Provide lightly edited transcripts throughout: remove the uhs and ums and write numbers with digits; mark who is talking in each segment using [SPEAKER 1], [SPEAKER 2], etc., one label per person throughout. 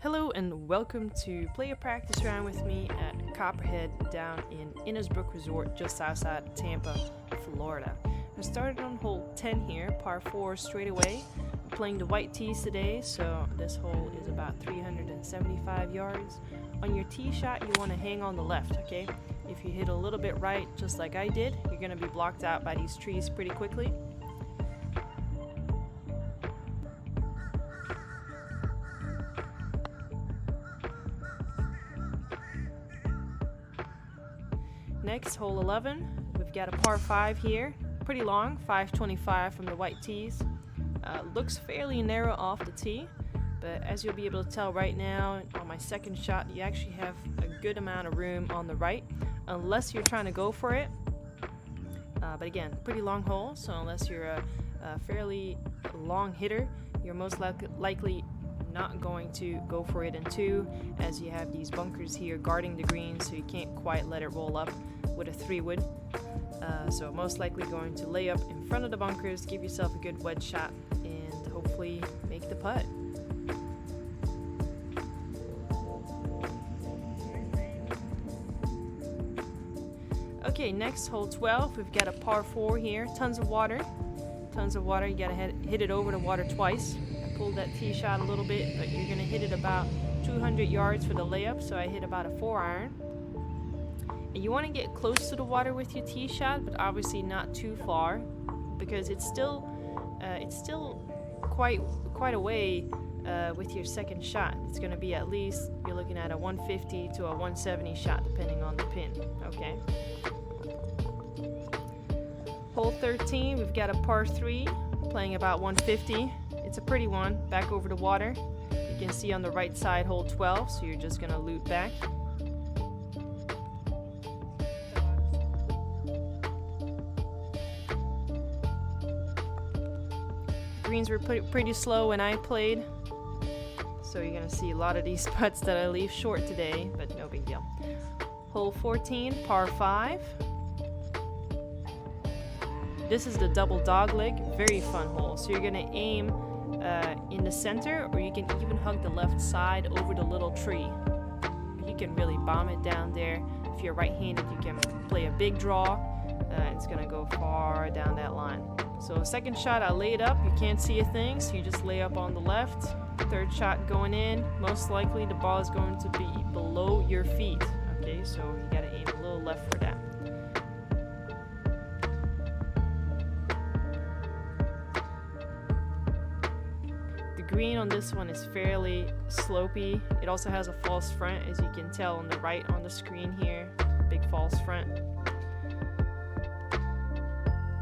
[SPEAKER 1] Hello and welcome to play a practice round with me at Copperhead down in Innisbrook Resort just outside Tampa, Florida. I started on hole 10 here, par 4 straight away. I'm playing the white tees today, so this hole is about 375 yards. On your tee shot, you want to hang on the left, okay? If you hit a little bit right, just like I did, you're going to be blocked out by these trees pretty quickly. Next, hole 11, we've got a par 5 here, pretty long, 525 from the white tees. Looks fairly narrow off the tee, but as you'll be able to tell right now on my second shot, you actually have a good amount of room on the right, unless you're trying to go for it. But again, pretty long hole, so unless you're a fairly long hitter, you're most likely not going to go for it in two, as you have these bunkers here guarding the green, so you can't quite let it roll up with a 3-wood. So most likely going to lay up in front of the bunkers, give yourself a good wedge shot, and hopefully make the putt. Okay, next hole 12, we've got a par 4 here, tons of water, you gotta hit it over the water twice. I pulled that tee shot a little bit, but you're gonna hit it about 200 yards for the layup, so I hit about a 4-iron. And you want to get close to the water with your tee shot, but obviously not too far, because it's still quite a way with your second shot. It's going to be at least, you're looking at a 150 to a 170 shot depending on the pin. Okay. Hole 13, we've got a par 3 playing about 150. It's a pretty one, back over the water. You can see on the right side hole 12, so you're just going to loop back. Greens were pretty slow when I played, so you're going to see a lot of these putts that I leave short today, but no big deal. Hole 14, par 5. This is the double dogleg, very fun hole. So you're going to aim in the center, or you can even hug the left side over the little tree. You can really bomb it down there. If you're right-handed, you can play a big draw. It's going to go far down that line. So second shot, I lay it up. You can't see a thing, so you just lay up on the left. Third shot going in. Most likely the ball is going to be below your feet. Okay, so you got to aim a little left for that. The green on this one is fairly slopey. It also has a false front, as you can tell on the right on the screen here. Big false front.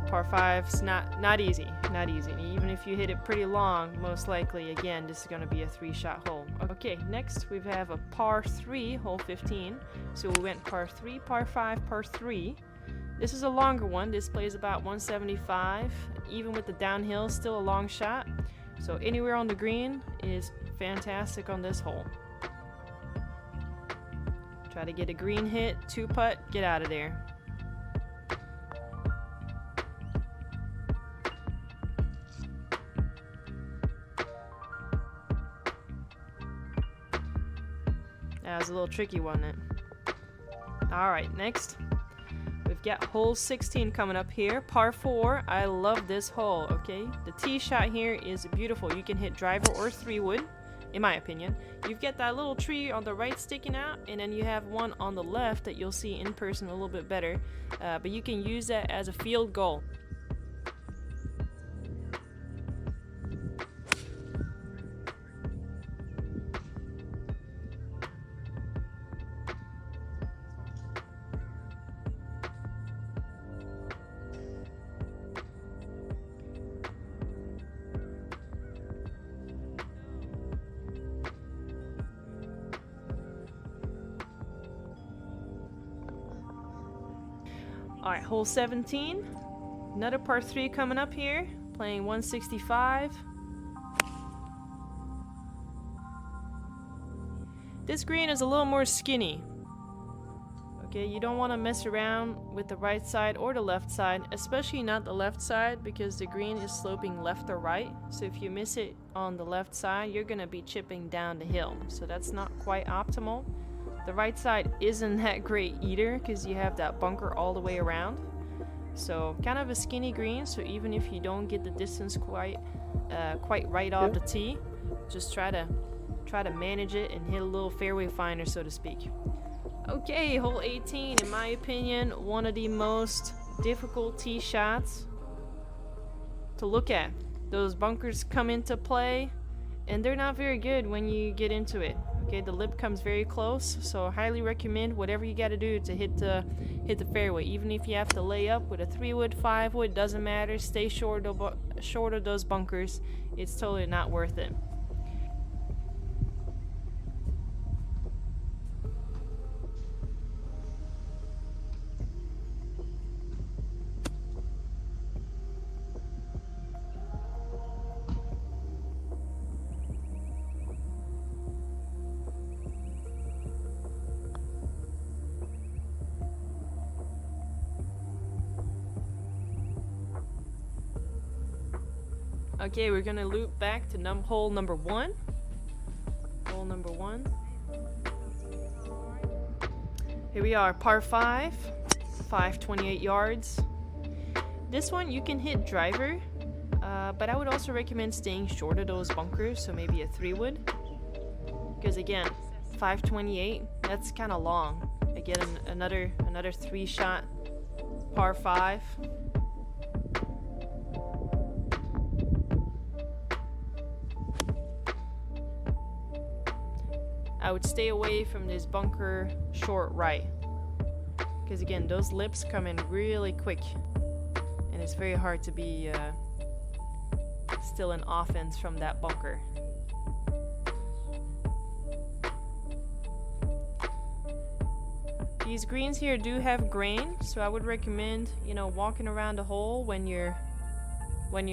[SPEAKER 1] Par 5's not easy. Even if you hit it pretty long, most likely, again, this is going to be a 3-shot hole. Okay, next we have a par 3, hole 15. So we went par 3, par 5, par 3. This is a longer one. This plays about 175. Even with the downhill, still a long shot. So anywhere on the green is fantastic on this hole. Try to get a green hit, 2-putt, get out of there. That was a little tricky, wasn't it? Alright, next. We've got hole 16 coming up here. Par 4. I love this hole, okay? The tee shot here is beautiful. You can hit driver or 3-wood, in my opinion. You've got that little tree on the right sticking out, and then you have one on the left that you'll see in person a little bit better. But you can use that as a field goal. Alright, hole 17. Another par 3 coming up here. Playing 165. This green is a little more skinny. Okay, you don't want to mess around with the right side or the left side, especially not the left side because the green is sloping left or right. So if you miss it on the left side, you're going to be chipping down the hill. So that's not quite optimal. The right side isn't that great either because you have that bunker all the way around. So kind of a skinny green, so even if you don't get the distance quite right off the tee, just try to manage it and hit a little fairway finder, so to speak. Okay, hole 18, in my opinion, one of the most difficult tee shots to look at. Those bunkers come into play, and they're not very good when you get into it. Okay, the lip comes very close, so I highly recommend whatever you got to do to hit the fairway. Even if you have to lay up with a 3-wood, 5-wood, doesn't matter. Stay short of those bunkers. It's totally not worth it. Okay, we're gonna loop back to hole number 1. Hole number 1. Here we are, par 5, 528 yards. This one you can hit driver, but I would also recommend staying short of those bunkers, so maybe a 3-wood. Because again, 528, that's kind of long. Again, another 3-shot par 5. I would stay away from this bunker short right, because again, those lips come in really quick and it's very hard to be still in offense from that bunker. These greens here do have grain, so I would recommend, you know, walking around the hole when you're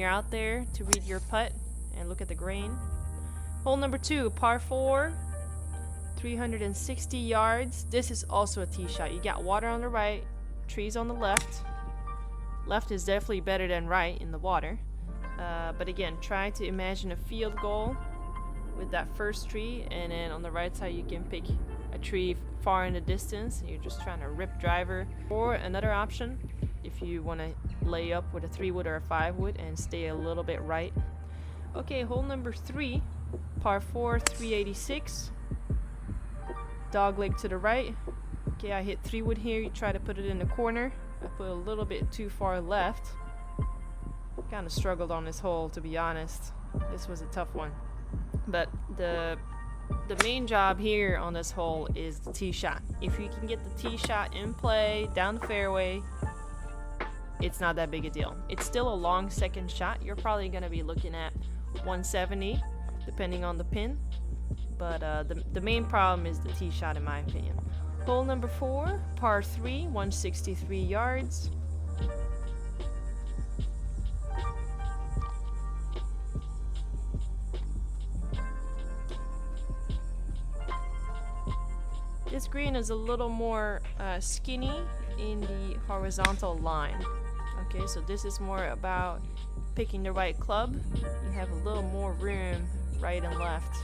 [SPEAKER 1] out there to read your putt and look at the grain. Hole number 2, par 4. 360 yards. This is also a tee shot. You got water on the right, trees on the left. Left is definitely better than right in the water. But again, try to imagine a field goal with that first tree, and then on the right side you can pick a tree far in the distance. You're just trying to rip driver. Or another option, if you want to lay up with a 3-wood or a 5-wood and stay a little bit right. Okay, hole number 3, par 4, 386. Dog leg to the right. Okay, I hit 3-wood here. You try to put it in the corner. I put a little bit too far left. Kind of struggled on this hole, to be honest. This was a tough one. But the main job here on this hole is the tee shot. If you can get the tee shot in play down the fairway, it's not that big a deal. It's still a long second shot. You're probably going to be looking at 170 depending on the pin. But the main problem is the tee shot, in my opinion. Hole number 4, par 3, 163 yards. This green is a little more skinny in the horizontal line. Okay, so this is more about picking the right club. You have a little more room right and left.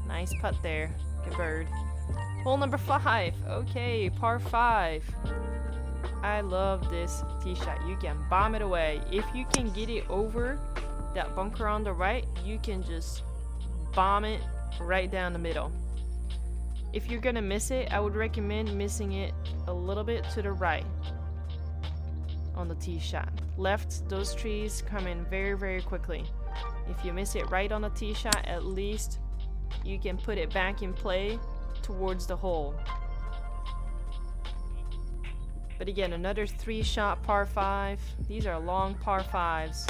[SPEAKER 1] Nice putt there. Good bird. Hole number 5. Okay, par 5. I love this tee shot. You can bomb it away. If you can get it over that bunker on the right, you can just bomb it right down the middle. If you're gonna miss it, I would recommend missing it a little bit to the right on the tee shot. Left, those trees come in very, very quickly. If you miss it right on the tee shot, at least you can put it back in play towards the hole. But again, another 3-shot par 5. These are long par 5s.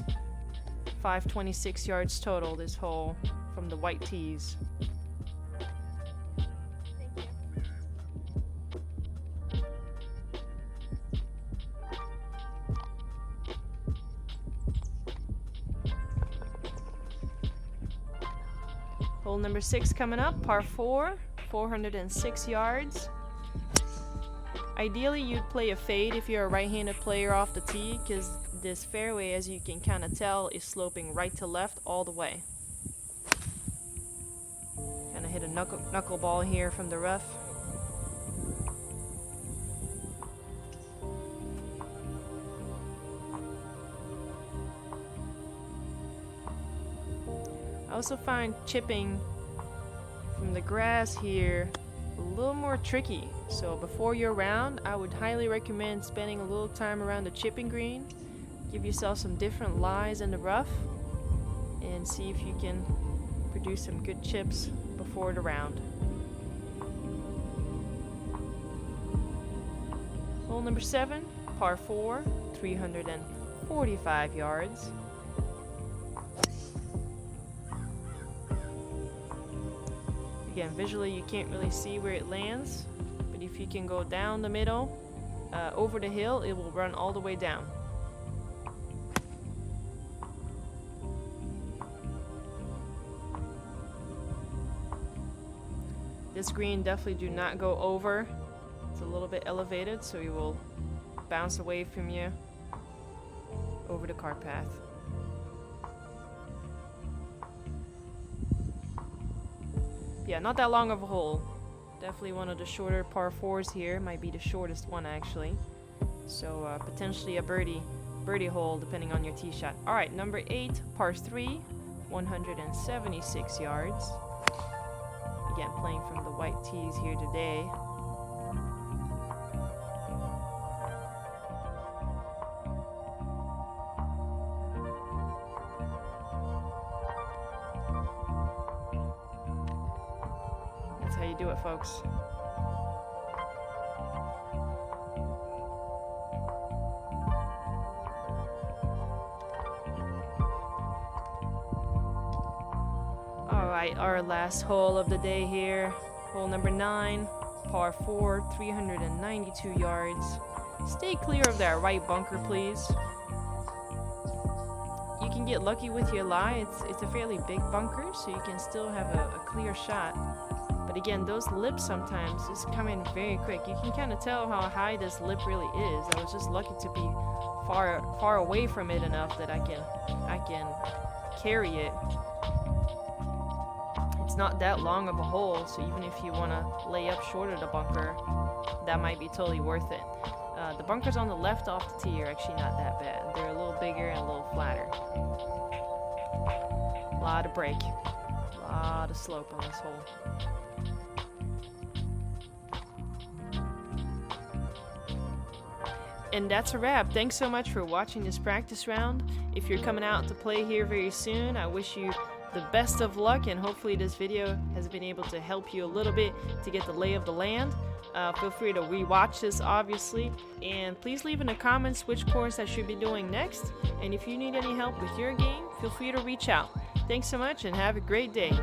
[SPEAKER 1] 526 yards total this hole from the white tees. Hole number 6 coming up, par 4, 406 yards. Ideally, you'd play a fade if you're a right-handed player off the tee, because this fairway, as you can kind of tell, is sloping right to left all the way. Kind of hit a knuckleball here from the rough. I also find chipping from the grass here a little more tricky. So before your round, I would highly recommend spending a little time around the chipping green. Give yourself some different lies in the rough and see if you can produce some good chips before the round. Hole number 7, par 4, 345 yards. Again, visually you can't really see where it lands, but if you can go down the middle, over the hill, it will run all the way down. This green definitely do not go over. It's a little bit elevated, so you will bounce away from you over the cart path. Yeah, not that long of a hole. Definitely one of the shorter par 4s here. Might be the shortest one actually. So potentially a birdie hole depending on your tee shot. Alright, number 8, par 3, 176 yards. Again, playing from the white tees here today. That's how you do it, folks. Alright, our last hole of the day here. Hole number 9, par 4, 392 yards. Stay clear of that right bunker, please. You can get lucky with your lie. It's a fairly big bunker, so you can still have a clear shot. But again, those lips sometimes just come in very quick. You can kind of tell how high this lip really is. I was just lucky to be far away from it enough that I can carry it. It's not that long of a hole, so even if you want to lay up short of the bunker, that might be totally worth it. The bunkers on the left off the tee are actually not that bad. They're a little bigger and a little flatter. A lot of break. A lot of slope on this hole. And that's a wrap. Thanks so much for watching this practice round. If you're coming out to play here very soon, I wish you the best of luck, and hopefully this video has been able to help you a little bit to get the lay of the land. Feel free to rewatch this, obviously, and please leave in the comments which course I should be doing next. And if you need any help with your game, feel free to reach out. Thanks so much and have a great day.